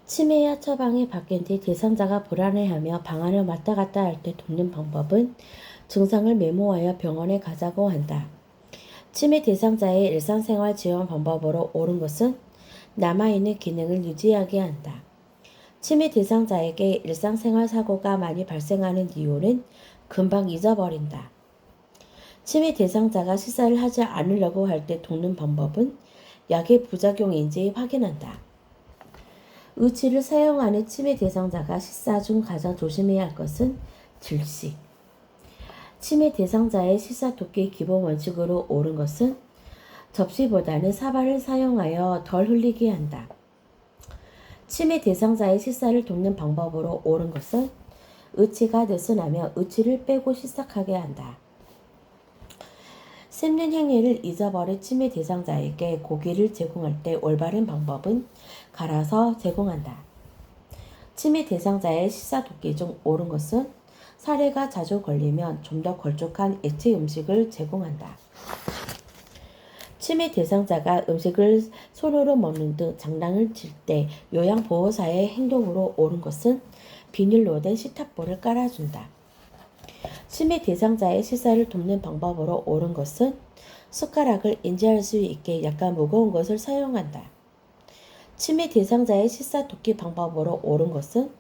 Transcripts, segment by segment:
치매야 처방이 바뀐 뒤 대상자가 불안해하며 방안을 왔다 갔다 할 때 돕는 방법은 증상을 메모하여 병원에 가자고 한다. 치매 대상자의 일상생활 지원 방법으로 옳은 것은 남아있는 기능을 유지하게 한다. 치매 대상자에게 일상생활 사고가 많이 발생하는 이유는 금방 잊어버린다. 치매 대상자가 식사를 하지 않으려고 할 때 돕는 방법은 약의 부작용인지 확인한다. 의치를 사용하는 치매 대상자가 식사 중 가장 조심해야 할 것은 질식. 치매 대상자의 식사 돕기 기본 원칙으로 옳은 것은 접시보다는 사발을 사용하여 덜 흘리게 한다. 치매 대상자의 식사를 돕는 방법으로 옳은 것은 의치가 느슨하며 의치를 빼고 식사하게 한다. 씹는 행위를 잊어버린 치매 대상자에게 고기를 제공할 때 올바른 방법은 갈아서 제공한다. 치매 대상자의 식사 돕기 중 옳은 것은 사례가 자주 걸리면 좀 더 걸쭉한 액체 음식을 제공한다. 치매 대상자가 음식을 손으로 먹는 등 장난을 칠 때 요양보호사의 행동으로 옳은 것은 비닐로 된 식탁볼을 깔아준다. 치매 대상자의 식사를 돕는 방법으로 옳은 것은 숟가락을 인지할 수 있게 약간 무거운 것을 사용한다. 치매 대상자의 식사 돕기 방법으로 옳은 것은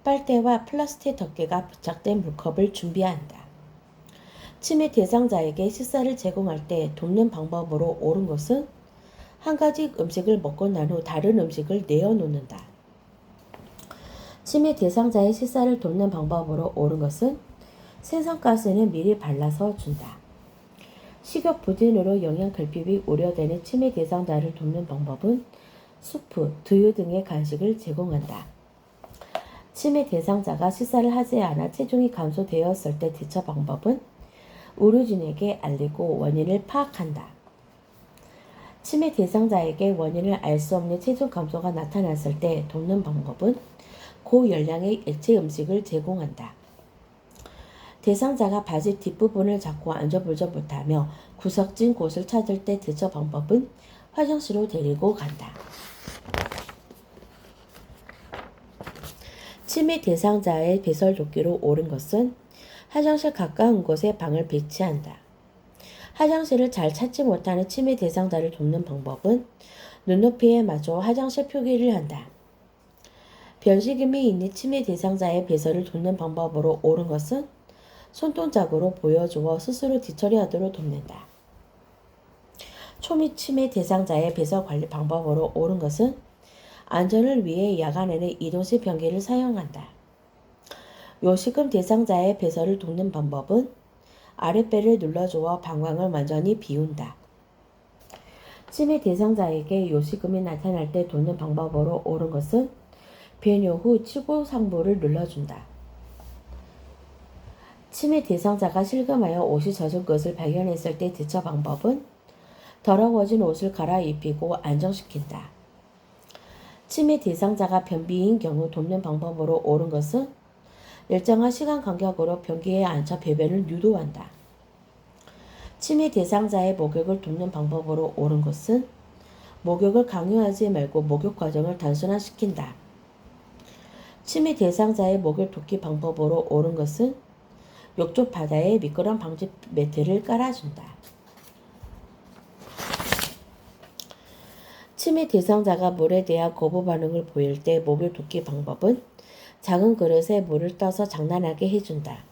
빨대와 플라스틱 덮개가 부착된 물컵을 준비한다. 치매 대상자에게 식사를 제공할 때 돕는 방법으로 옳은 것은 한 가지 음식을 먹고 난 후 다른 음식을 내어놓는다. 치매 대상자의 식사를 돕는 방법으로 옳은 것은 생선가스는 미리 발라서 준다. 식욕 부진으로 영양 결핍이 우려되는 치매 대상자를 돕는 방법은 수프, 두유 등의 간식을 제공한다. 치매 대상자가 식사를 하지 않아 체중이 감소되었을 때 대처 방법은 의료진에게 알리고 원인을 파악한다. 치매 대상자에게 원인을 알 수 없는 체중 감소가 나타났을 때 돕는 방법은 고열량의 액체 음식을 제공한다. 대상자가 바지 뒷부분을 잡고 앉아보지 못하며 구석진 곳을 찾을 때 대처 방법은 화장실로 데리고 간다. 치매 대상자의 배설 돕기로 옳은 것은 화장실 가까운 곳에 방을 배치한다. 화장실을 잘 찾지 못하는 치매 대상자를 돕는 방법은 눈높이에 맞춰 화장실 표기를 한다. 변식임이 있는 치매 대상자의 배설을 돕는 방법으로 옳은 것은 손동작으로 보여주어 스스로 뒤처리하도록 돕는다. 초미 치매 대상자의 배설 관리 방법으로 옳은 것은 안전을 위해 야간에는 이동식 변기를 사용한다. 요식금 대상자의 배설을 돕는 방법은 아랫배를 눌러주어 방광을 완전히 비운다. 치매 대상자에게 요식금이 나타날 때 돕는 방법으로 옳은 것은 배뇨 후 치고상부를 눌러준다. 치매 대상자가 실금하여 옷이 젖은 것을 발견했을 때 대처 방법은 더러워진 옷을 갈아입히고 안정시킨다. 치매 대상자가 변비인 경우 돕는 방법으로 옳은 것은 일정한 시간 간격으로 변기에 앉아 배변을 유도한다. 치매 대상자의 목욕을 돕는 방법으로 옳은 것은 목욕을 강요하지 말고 목욕 과정을 단순화시킨다. 치매 대상자의 목욕 돕기 방법으로 옳은 것은 욕조 바닥에 미끄럼 방지 매트를 깔아준다. 치매 대상자가 물에 대한 거부 반응을 보일 때 목욕 돕기 방법은 작은 그릇에 물을 떠서 장난하게 해준다.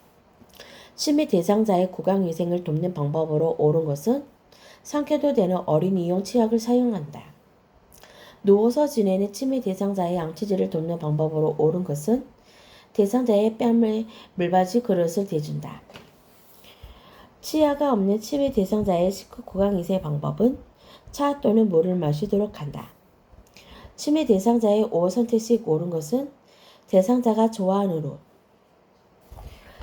치매 대상자의 구강위생을 돕는 방법으로 옳은 것은 삼켜도 되는 어린이용 치약을 사용한다. 누워서 지내는 치매 대상자의 양치질을 돕는 방법으로 옳은 것은 대상자의 뺨에 물받이 그릇을 대준다. 치아가 없는 치매 대상자의 식후 구강위생 방법은 차 또는 물을 마시도록 한다. 치매 대상자의 옷 선택식 옳은 것은 대상자가 좋아하는 옷.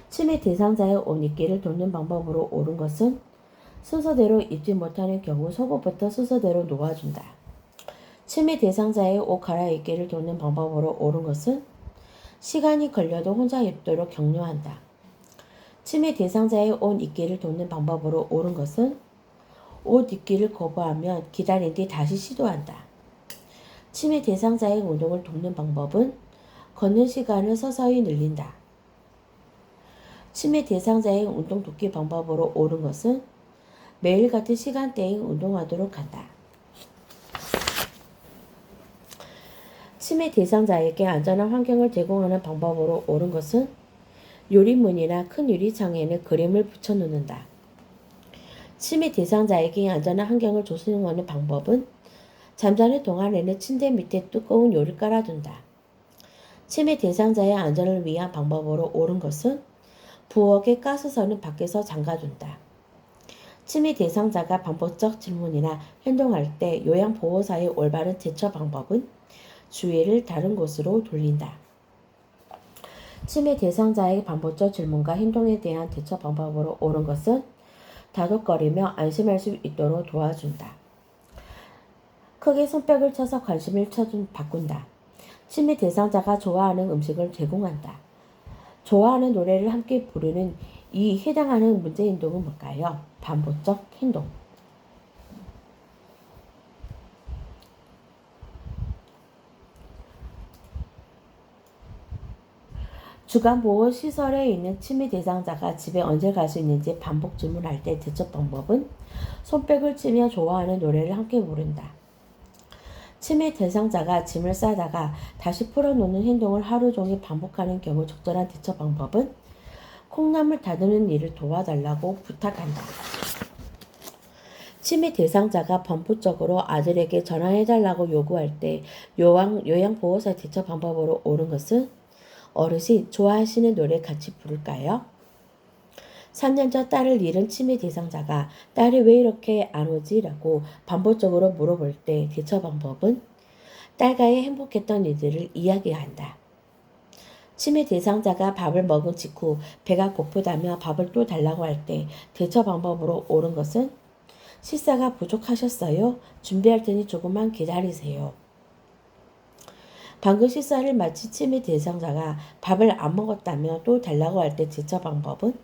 치매 대상자의 옷 입기를 돕는 방법으로 옳은 것은 순서대로 입지 못하는 경우 속옷부터 순서대로 놓아준다. 치매 대상자의 옷 갈아입기를 돕는 방법으로 옳은 것은 시간이 걸려도 혼자 입도록 격려한다. 치매 대상자의 옷 입기를 돕는 방법으로 옳은 것은 옷 입기를 거부하면 기다린 뒤 다시 시도한다. 치매 대상자의 운동을 돕는 방법은 걷는 시간을 서서히 늘린다. 치매 대상자의 운동 돕기 방법으로 옳은 것은 매일 같은 시간대에 운동하도록 한다. 치매 대상자에게 안전한 환경을 제공하는 방법으로 옳은 것은 요리문이나 큰 유리창에는 그림을 붙여놓는다. 치매 대상자에게 안전한 환경을 조성하는 방법은 잠자는 동안에는 침대 밑에 두꺼운 요리를 깔아둔다. 치매 대상자의 안전을 위한 방법으로 옳은 것은 부엌의 가스선은 밖에서 잠가둔다. 치매 대상자가 반복적 질문이나 행동할 때 요양보호사의 올바른 대처 방법은 주의를 다른 곳으로 돌린다. 치매 대상자의 반복적 질문과 행동에 대한 대처 방법으로 옳은 것은 다독거리며 안심할 수 있도록 도와준다. 크게 손뼉을 쳐서 관심을 바꾼다. 치매 대상자가 좋아하는 음식을 제공한다. 좋아하는 노래를 함께 부르는 이 해당하는 문제 행동은 뭘까요? 반복적 행동. 주간보호시설에 있는 치매 대상자가 집에 언제 갈 수 있는지 반복 질문할 때 대처 방법은 손뼉을 치며 좋아하는 노래를 함께 부른다. 치매 대상자가 짐을 싸다가 다시 풀어놓는 행동을 하루 종일 반복하는 경우 적절한 대처 방법은 콩나물 다듬는 일을 도와달라고 부탁한다. 치매 대상자가 반복적으로 아들에게 전화해달라고 요구할 때 요양보호사 대처 방법으로 옳은 것은 어르신 좋아하시는 노래 같이 부를까요? 3년 전 딸을 잃은 치매 대상자가 딸이 왜 이렇게 안 오지? 라고 반복적으로 물어볼 때 대처 방법은 딸과의 행복했던 일들을 이야기한다. 치매 대상자가 밥을 먹은 직후 배가 고프다며 밥을 또 달라고 할 때 대처 방법으로 옳은 것은 식사가 부족하셨어요? 준비할 테니 조금만 기다리세요. 방금 식사를 마친 치매 대상자가 밥을 안 먹었다며 또 달라고 할 때 대처 방법은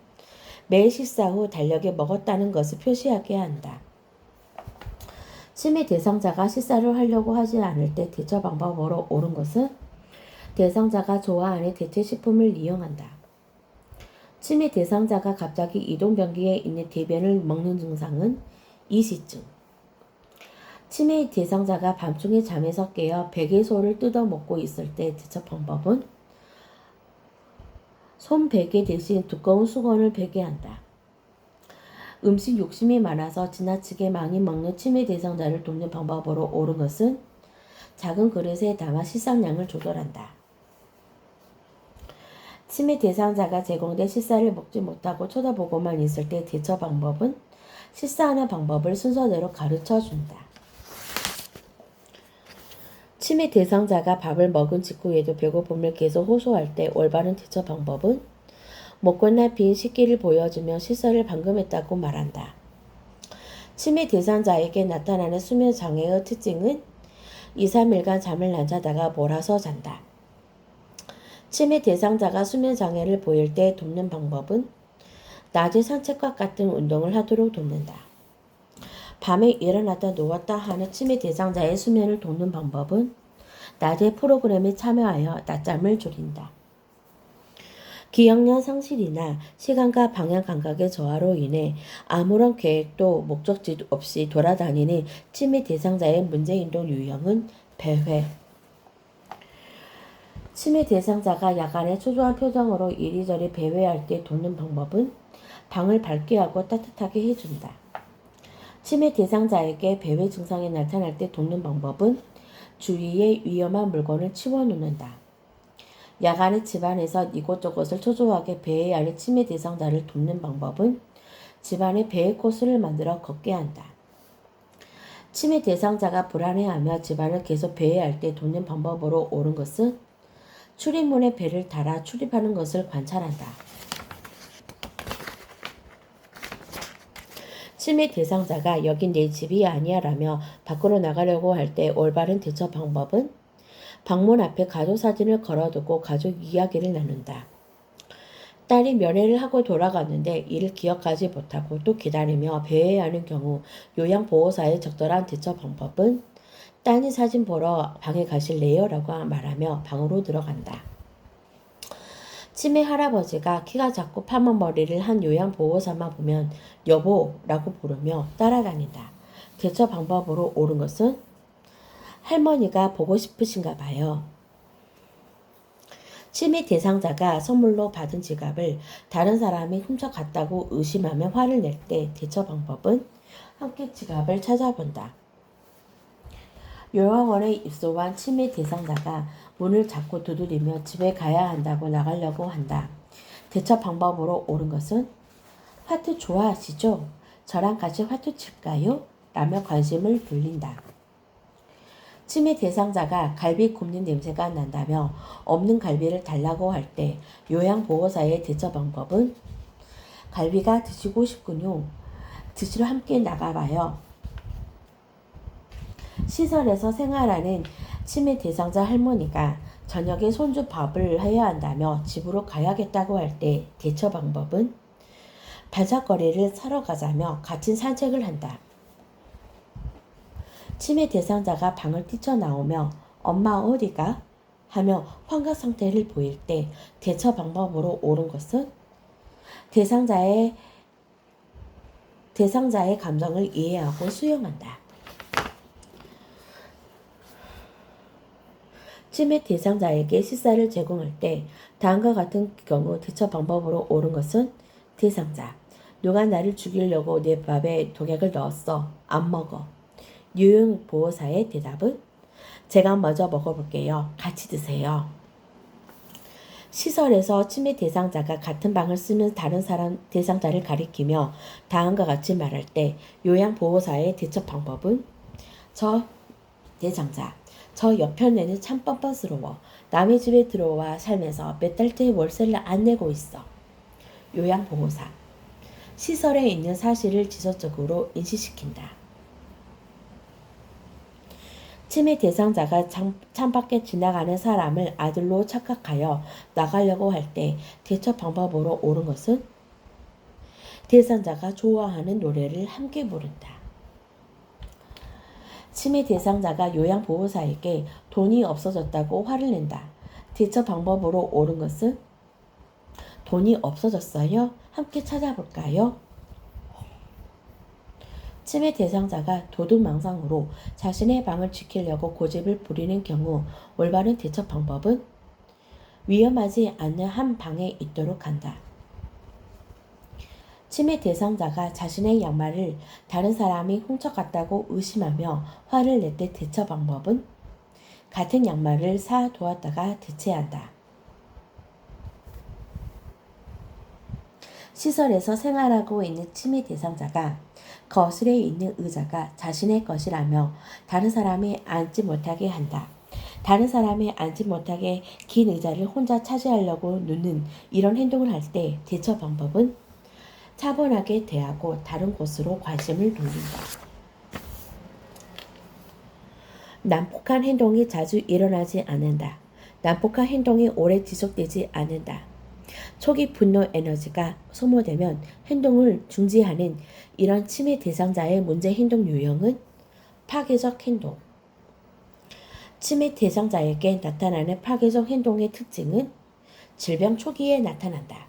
매일 식사 후 달력에 먹었다는 것을 표시하게 한다. 치매 대상자가 식사를 하려고 하지 않을 때 대처 방법으로 옳은 것은 대상자가 좋아하는 대체식품을 이용한다. 치매 대상자가 갑자기 이동변기에 있는 대변을 먹는 증상은 이시증. 치매 대상자가 밤중에 잠에서 깨어 베개소를 뜯어 먹고 있을 때 대처 방법은 손베개 대신 두꺼운 수건을 베개한다. 음식 욕심이 많아서 지나치게 많이 먹는 치매 대상자를 돕는 방법으로 옳은 것은 작은 그릇에 담아 식사량을 조절한다. 치매 대상자가 제공된 식사를 먹지 못하고 쳐다보고만 있을 때 대처 방법은 식사하는 방법을 순서대로 가르쳐 준다. 치매 대상자가 밥을 먹은 직후에도 배고픔을 계속 호소할 때 올바른 대처 방법은 먹거나 빈 식기를 보여주며 식사를 방금 했다고 말한다. 치매 대상자에게 나타나는 수면 장애의 특징은 2, 3일간 잠을 안 자다가 몰아서 잔다. 치매 대상자가 수면 장애를 보일 때 돕는 방법은 낮에 산책과 같은 운동을 하도록 돕는다. 밤에 일어났다 누웠다 하는 치매 대상자의 수면을 돕는 방법은 낮에 프로그램에 참여하여 낮잠을 줄인다. 기억력 상실이나 시간과 방향 감각의 저하로 인해 아무런 계획도 목적지도 없이 돌아다니는 치매 대상자의 문제행동 유형은 배회. 치매 대상자가 야간에 초조한 표정으로 이리저리 배회할 때 돕는 방법은 방을 밝게 하고 따뜻하게 해준다. 치매 대상자에게 배회 증상이 나타날 때 돕는 방법은 주위에 위험한 물건을 치워놓는다. 야간에 집안에서 이곳저곳을 초조하게 배회하는 치매 대상자를 돕는 방법은 집안에 배회 코스를 만들어 걷게 한다. 치매 대상자가 불안해하며 집안을 계속 배회할 때 돕는 방법으로 옳은 것은 출입문에 배를 달아 출입하는 것을 관찰한다. 치매 대상자가 여긴 내 집이 아니야 라며 밖으로 나가려고 할 때 올바른 대처 방법은 방문 앞에 가족 사진을 걸어두고 가족 이야기를 나눈다. 딸이 면회를 하고 돌아갔는데 이를 기억하지 못하고 또 기다리며 배회하는 경우 요양보호사의 적절한 대처 방법은 따님 사진 보러 방에 가실래요? 라고 말하며 방으로 들어간다. 치매 할아버지가 키가 작고 파만 머리를 한 요양보호사만 보면 여보라고 부르며 따라다닌다. 대처 방법으로 옳은 것은 할머니가 보고 싶으신가 봐요. 치매 대상자가 선물로 받은 지갑을 다른 사람이 훔쳐갔다고 의심하며 화를 낼 때 대처 방법은 함께 지갑을 찾아본다. 요양원에 입소한 치매 대상자가 문을 자꾸 두드리며 집에 가야 한다고 나가려고 한다. 대처 방법으로 옳은 것은 화투 좋아하시죠? 저랑 같이 화투 칠까요? 라며 관심을 돌린다. 치매 대상자가 갈비 굽는 냄새가 난다며 없는 갈비를 달라고 할 때 요양보호사의 대처 방법은 갈비가 드시고 싶군요. 드시러 함께 나가봐요. 시설에서 생활하는 치매 대상자 할머니가 저녁에 손주 밥을 해야 한다며 집으로 가야겠다고 할 때 대처 방법은 반짝거리를 사러 가자며 같이 산책을 한다. 치매 대상자가 방을 뛰쳐나오며 엄마 어디가? 하며 환각 상태를 보일 때 대처 방법으로 옳은 것은 대상자의 감정을 이해하고 수용한다. 치매 대상자에게 식사를 제공할 때 다음과 같은 경우 대처 방법으로 옳은 것은 대상자. 누가 나를 죽이려고 내 밥에 독약을 넣었어. 안 먹어. 요양보호사의 대답은 제가 먼저 먹어볼게요. 같이 드세요. 시설에서 치매 대상자가 같은 방을 쓰는 다른 사람 대상자를 가리키며 다음과 같이 말할 때 요양보호사의 대처 방법은 저 대상자. 저 옆편에는 참 뻔뻔스러워. 남의 집에 들어와 살면서 몇 달째 월세를 안 내고 있어. 요양보호사. 시설에 있는 사실을 지속적으로 인식시킨다. 치매 대상자가 창밖에 지나가는 사람을 아들로 착각하여 나가려고 할 때 대처 방법으로 옳은 것은 대상자가 좋아하는 노래를 함께 부른다. 치매 대상자가 요양보호사에게 돈이 없어졌다고 화를 낸다. 대처 방법으로 옳은 것은 돈이 없어졌어요? 함께 찾아볼까요? 치매 대상자가 도둑망상으로 자신의 방을 지키려고 고집을 부리는 경우 올바른 대처 방법은 위험하지 않는 한 방에 있도록 한다. 치매 대상자가 자신의 양말을 다른 사람이 훔쳐갔다고 의심하며 화를 낼 때 대처 방법은 같은 양말을 사 두었다가 대체한다. 시설에서 생활하고 있는 치매 대상자가 거실에 있는 의자가 자신의 것이라며 다른 사람이 앉지 못하게 한다. 다른 사람이 앉지 못하게 긴 의자를 혼자 차지하려고 누는 이런 행동을 할 때 대처 방법은 차분하게 대하고 다른 곳으로 관심을 돌린다. 난폭한 행동이 자주 일어나지 않는다. 난폭한 행동이 오래 지속되지 않는다. 초기 분노 에너지가 소모되면 행동을 중지하는 이런 치매 대상자의 문제 행동 유형은 파괴적 행동. 치매 대상자에게 나타나는 파괴적 행동의 특징은 질병 초기에 나타난다.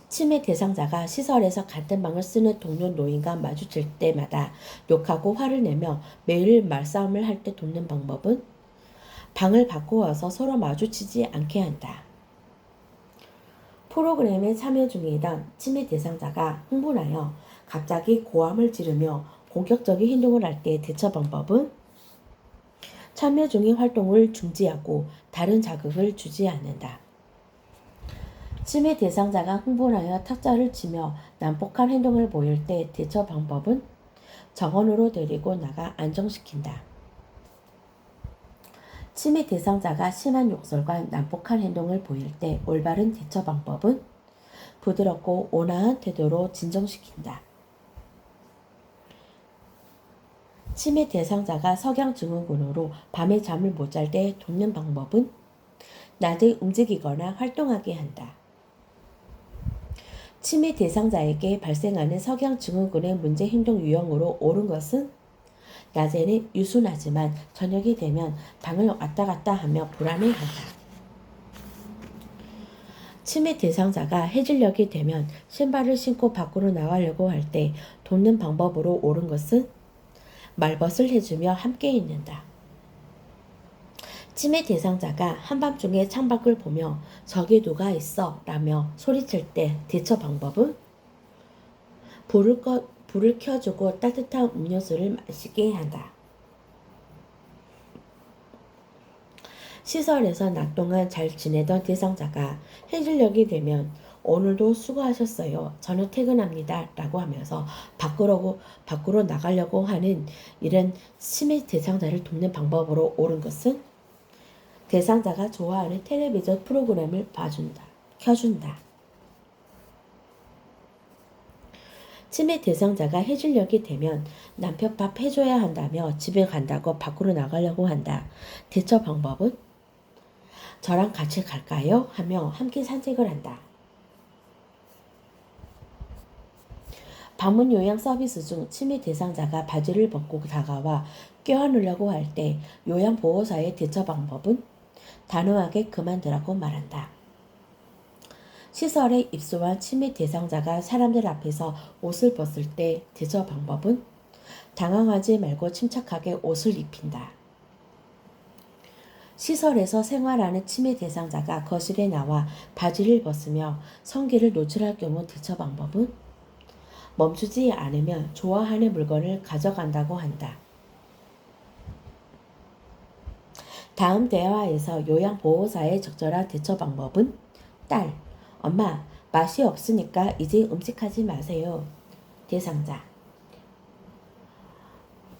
치매 대상자가 시설에서 같은 방을 쓰는 동료 노인과 마주칠 때마다 욕하고 화를 내며 매일 말싸움을 할 때 돕는 방법은 방을 바꾸어서 서로 마주치지 않게 한다. 프로그램에 참여 중이던 치매 대상자가 흥분하여 갑자기 고함을 지르며 공격적인 행동을 할 때 대처 방법은 참여 중인 활동을 중지하고 다른 자극을 주지 않는다. 치매 대상자가 흥분하여 탁자를 치며 난폭한 행동을 보일 때 대처 방법은 정원으로 데리고 나가 안정시킨다. 치매 대상자가 심한 욕설과 난폭한 행동을 보일 때 올바른 대처 방법은 부드럽고 온화한 태도로 진정시킨다. 치매 대상자가 석양증후군으로 밤에 잠을 못 잘 때 돕는 방법은 낮에 움직이거나 활동하게 한다. 치매 대상자에게 발생하는 석양증후군의 문제 행동 유형으로 옳은 것은 낮에는 유순하지만 저녁이 되면 방을 왔다 갔다 하며 불안해한다. 치매 대상자가 해질녘이 되면 신발을 신고 밖으로 나가려고 할 때 돕는 방법으로 옳은 것은 말벗을 해주며 함께 있는다. 치매 대상자가 한밤중에 창밖을 보며 저기 누가 있어 라며 소리칠 때 대처 방법은 불을 켜주고 따뜻한 음료수를 마시게 한다. 시설에서 낮 동안 잘 지내던 대상자가 해질녘이 되면 오늘도 수고하셨어요. 저는 퇴근합니다. 라고 하면서 밖으로 나가려고 하는 이런 치매 대상자를 돕는 방법으로 옳은 것은 대상자가 좋아하는 텔레비전 프로그램을 켜준다. 치매 대상자가 해질녘이 되면 남편 밥 해줘야 한다며 집에 간다고 밖으로 나가려고 한다. 대처 방법은 저랑 같이 갈까요? 하며 함께 산책을 한다. 방문 요양 서비스 중 치매 대상자가 바지를 벗고 다가와 껴안으려고 할 때 요양보호사의 대처 방법은 단호하게 그만두라고 말한다. 시설에 입소한 치매 대상자가 사람들 앞에서 옷을 벗을 때 대처 방법은 당황하지 말고 침착하게 옷을 입힌다. 시설에서 생활하는 치매 대상자가 거실에 나와 바지를 벗으며 성기를 노출할 경우 대처 방법은 멈추지 않으면 좋아하는 물건을 가져간다고 한다. 다음 대화에서 요양보호사의 적절한 대처 방법은 딸, 엄마, 맛이 없으니까 이제 음식하지 마세요. 대상자,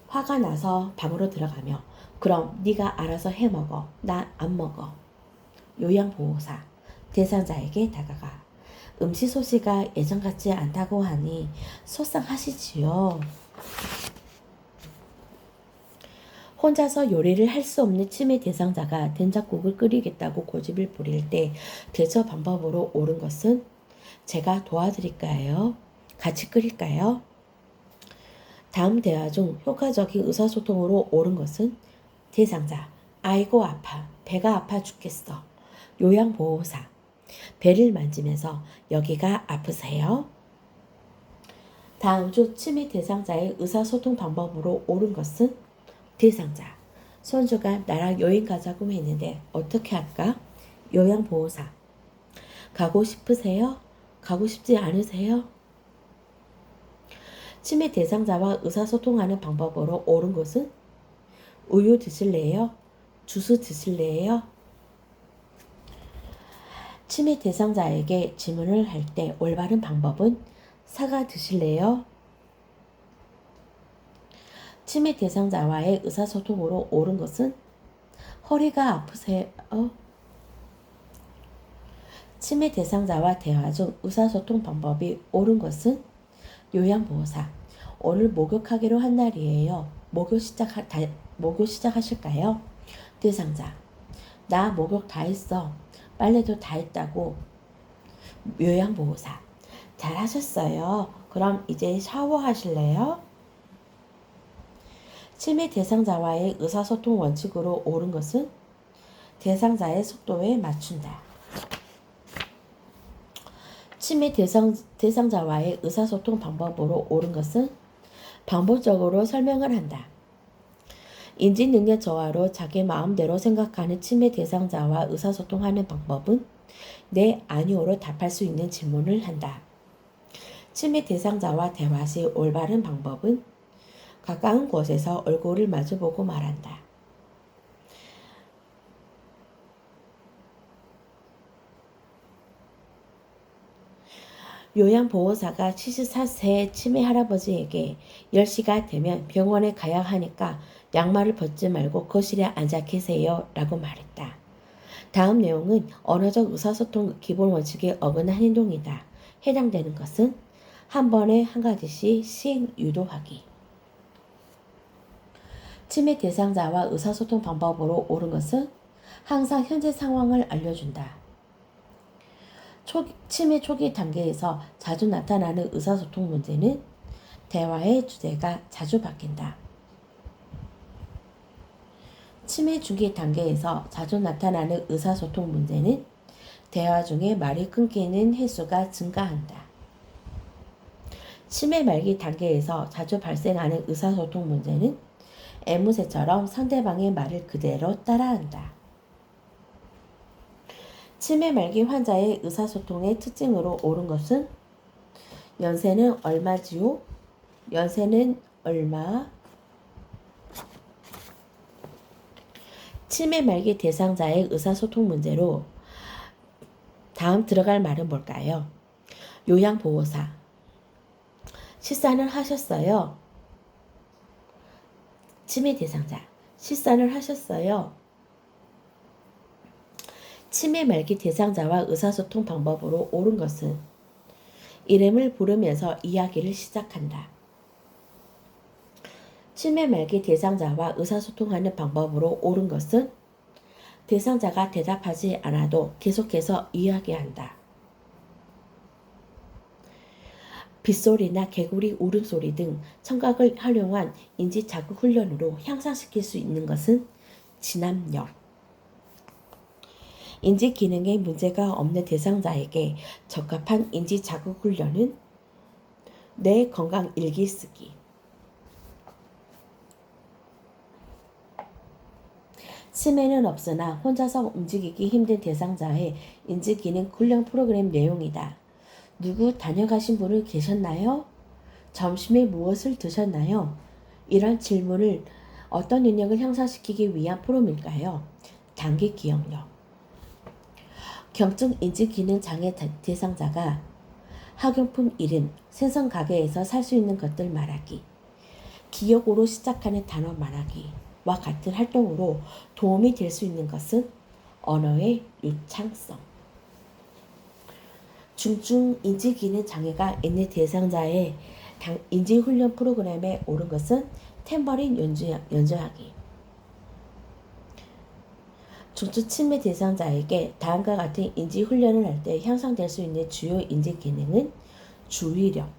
화가 나서 방으로 들어가며 그럼 네가 알아서 해먹어. 나 안 먹어. 요양보호사, 대상자에게 다가가 음식솜씨가 예전 같지 않다고 하니 속상하시지요. 혼자서 요리를 할 수 없는 치매 대상자가 된장국을 끓이겠다고 고집을 부릴 때 대처 방법으로 옳은 것은 제가 도와드릴까요? 같이 끓일까요? 다음 대화 중 효과적인 의사소통으로 옳은 것은 대상자, 아이고 아파, 배가 아파 죽겠어. 요양보호사, 배를 만지면서 여기가 아프세요? 다음 주 치매 대상자의 의사소통 방법으로 옳은 것은 대상자, 손주가 나랑 여행 가자고 했는데 어떻게 할까? 요양보호사, 가고 싶으세요? 가고 싶지 않으세요? 치매 대상자와 의사소통하는 방법으로 옳은 것은 우유 드실래요? 주스 드실래요? 치매 대상자에게 질문을 할 때 올바른 방법은 사과 드실래요? 치매 대상자와의 의사소통으로 옳은 것은 허리가 아프세요? 치매 대상자와 대화 중 의사소통 방법이 옳은 것은 요양보호사, 오늘 목욕하기로 한 날이에요. 목욕 시작하실까요? 대상자, 나 목욕 다 했어. 빨래도 다 했다고. 요양보호사, 잘하셨어요. 그럼 이제 샤워하실래요? 치매 대상자와의 의사소통 원칙으로 옳은 것은 대상자의 속도에 맞춘다. 치매 대상자와의 의사소통 방법으로 옳은 것은 반복적으로 설명을 한다. 인지능력 저하로 자기 마음대로 생각하는 치매 대상자와 의사소통하는 방법은 네, 아니오로 답할 수 있는 질문을 한다. 치매 대상자와 대화 시 올바른 방법은 가까운 곳에서 얼굴을 마주보고 말한다. 요양보호사가 74세 치매 할아버지에게 10시가 되면 병원에 가야 하니까 양말을 벗지 말고 거실에 앉아 계세요 라고 말했다. 다음 내용은 언어적 의사소통 기본 원칙에 어긋난 행동이다. 해당되는 것은 한 번에 한 가지씩 시행 유도하기. 치매 대상자와 의사소통 방법으로 옳은 것은 항상 현재 상황을 알려준다. 치매 초기 단계에서 자주 나타나는 의사소통 문제는 대화의 주제가 자주 바뀐다. 치매 중기 단계에서 자주 나타나는 의사소통 문제는 대화 중에 말이 끊기는 횟수가 증가한다. 치매 말기 단계에서 자주 발생하는 의사소통 문제는 애무새처럼 상대방의 말을 그대로 따라한다. 치매 말기 환자의 의사소통의 특징으로 옳은 것은 연세는 얼마지요? 연세는 얼마? 치매 말기 대상자의 의사소통 문제로 다음 들어갈 말은 뭘까요? 요양보호사. 실산을 하셨어요? 치매 대상자. 실산을 하셨어요? 치매 말기 대상자와 의사소통 방법으로 옳은 것은 이름을 부르면서 이야기를 시작한다. 치매 말기 대상자와 의사소통하는 방법으로 옳은 것은 대상자가 대답하지 않아도 계속해서 이야기한다. 빗소리나 개구리 울음소리 등 청각을 활용한 인지 자극 훈련으로 향상시킬 수 있는 것은 진압력. 인지 기능에 문제가 없는 대상자에게 적합한 인지 자극 훈련은 뇌 건강 일기 쓰기. 치매는 없으나 혼자서 움직이기 힘든 대상자의 인지 기능 훈련 프로그램 내용이다. 누구 다녀가신 분은 계셨나요? 점심에 무엇을 드셨나요? 이런 질문을 어떤 능력을 향상시키기 위한 프로그램일까요? 단기 기억력. 경증 인지 기능 장애 대상자가 학용품 이름, 생선 가게에서 살 수 있는 것들 말하기, 기억으로 시작하는 단어 말하기와 같은 활동으로 도움이 될 수 있는 것은 언어의 유창성. 중증 인지 기능 장애가 있는 대상자의 인지 훈련 프로그램에 옳은 것은 탬버린 연주하기. 중증 치매 대상자에게 다음과 같은 인지 훈련을 할 때 향상될 수 있는 주요 인지 기능은 주의력,